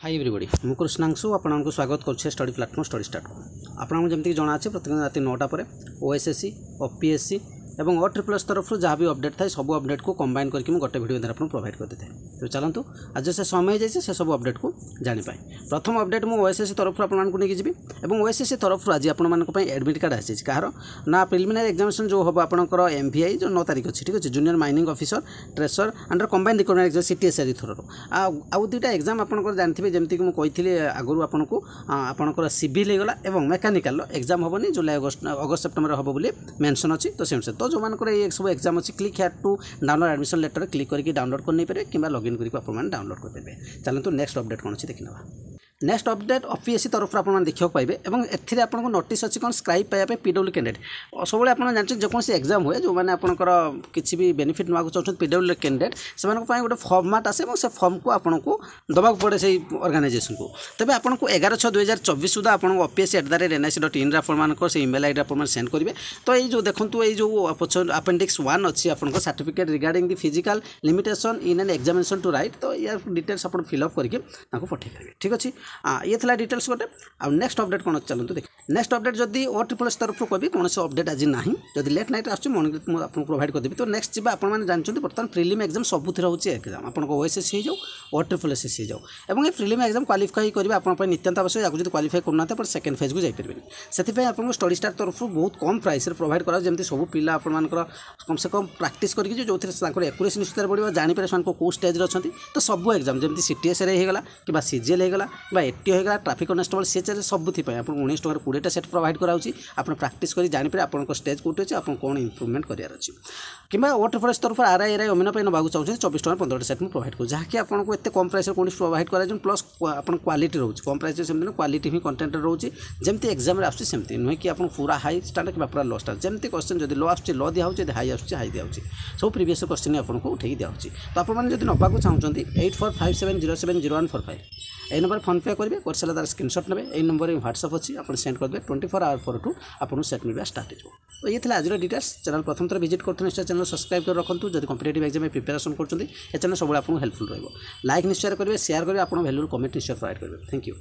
High everybody मु कृष्णांशु आपको स्वागत करुच्छे स्टडी प्लाटफॉर्म स्टडी स्टार्ट को आपको जमीक जना अच्छे प्रत्येक दिन रात 9टा पर ओएसएससी ओपीएससी एवं O++ तरफ जहाँ भी अपडेट थाए सब अपडेट को कंबाइन करके गोटे वीडियो द्वारा आपको प्रोवाइड कर देते हैं। तो चलतु आज से समय जाइए से सब अपडेट को जानीपाए। प्रथम अपडेट मुझे ओएसएससी तरफ आपको लेकिन जी और ओएसएससी तरफ आज आप एडमिट कार्ड आसी कहार ना प्रिलिमिनारी एग्जामिनेशन जो हम आपंकर MVI जो 9 तारीख अच्छी ठीक अच्छे junior mining officer tracer under combined recognised exam CTSR थर आउ दुईटा एग्जाम आपंकर जानते हैं जमीक मुझे आगुरी आपको आपंकर सिविल होगा और मेकानिकाल एग्जाम हेनी जुलाई अगस्त सेप्टेम्बर हम बोली मेंशन अच्छी। तो से अनुसार तो जो मानकर ये सब एग्जाम अच्छी click here to download admission letter click करके डाउनलोड कर नहीं पारे कि लॉगिन करके आप डाउनलोड करेंगे। चलते नेक्स्ट अपडेट कौन अच्छी देखी ना। नेक्स्ट अपडेट OPSC तरफ आप देखा पाए और एथिरे आपको नोटिस अच्छी कौन स्क्राइब पाइबा PW कैंडिडेट सब आप जानते जेकोसी एग्जाम हुए जो मैंने आपंकर किसी भी बेनिफिट नाक चाहते PW कैंडिडेट से गोटे फर्माट आसे और से फर्म को आपको दबाक पड़े से ऑर्गेनाइजेशन को। तेज आपको 11/6/2024 सुधा आपको OPSC@nic.in आप इमेल ID आप सेंड करेंगे। तो ये जो देखो ये जो अपेंडिक्स 1 अच्छी आपको certificate regarding the physical limitation in an examination to write तो यार डिटेल्स आप फिलअप करके पठे पारे ठीक अच्छे। ये थी डिटेल्स गोटे आ नेक्स्ट अपडेट कौन चलते देख। नेक्स्ट अपडेट जदि O++ तरफ कह कौन से अपडेट आज ना जब लेट नाइट आपको प्रोवाइड करदेवी। तो नेक्स्ट जी आपने जानते बर्तमान प्रिलिम एग्जाम सबुथिर होची एग्जाम आपको OSSC हो O+SSC जाओ और ये प्रिलिम एग्जाम क्वालिफाई करेंगे आप नित्यांत आवश्यक आपको क्वालिफाई करना आप सेकेंड फेज को जापरेंगे से आपको स्टडी स्टार तरफ बहुत कम प्राइस प्रोवाइड करा जमी सब पिला आपर कम से कम प्राक्ट करके जो एक्यूरेसी निश्चित बढ़िया जानीपर से कौ स्टेज अच्छा। तो सब एग्जाम जमी CTSR होगा कि CGL होगा ATO होगा ट्राफिक कनेस्टेबल CHR सबुथी आपको 19 टकर 20टा सेट प्रोवाइड कराऊँगी आप प्राक्ट कर जानीपर आपको स्टेज कौटे अच्छे आप कौन इम्प्रूवमेंट करार अच्छी कि O++ तरफ RI अमीन नाक चाहते 24 टकर 15टा सेट मुझे प्रोवाइड करूँ जहाँकि आपको एत कम प्राइस कौन प्रोवाइड कर प्लस आप क्वालिटी रोचे कम प्राइस से क्वालिटी ही कंटेंट रोचे जमी एग्जाम आसमती नुहे कि आप पूरा हाई स्टांडर्ड कि पूरा लो स्टांडर्ड जमी क्वेश्चन जब लो आस लो दिखाई हाई आस हाई दिखाई सब प्रीवियस क्वेश्चन आपको उठे दिखाई। तो आपने जब नाक चाहते 8457070145 यही नंबर फोन पे करेंगे कर सारा तार स्क्रीनशॉट ने यही नंबर व्हाट्सअप अच्छी आप सेंड करेंगे 24 आवर पर आपको सेट मिलवा स्टार्ट हो। तो ये थी आज डिटेल्स चैनल प्रथम थर विजिट करते निश्चय चैनल सब्सक्राइब कर रखुँ जब कॉम्पिटिटिव एग्जाम प्रिपरेशन कर चैनल सब आपको हेल्पफुल रहा। लाइक निश्चय करेंगे शेयर करेंगे आप वैल्यूबल कमेंट निश्चय प्रोवाइड करेंगे। Thank you.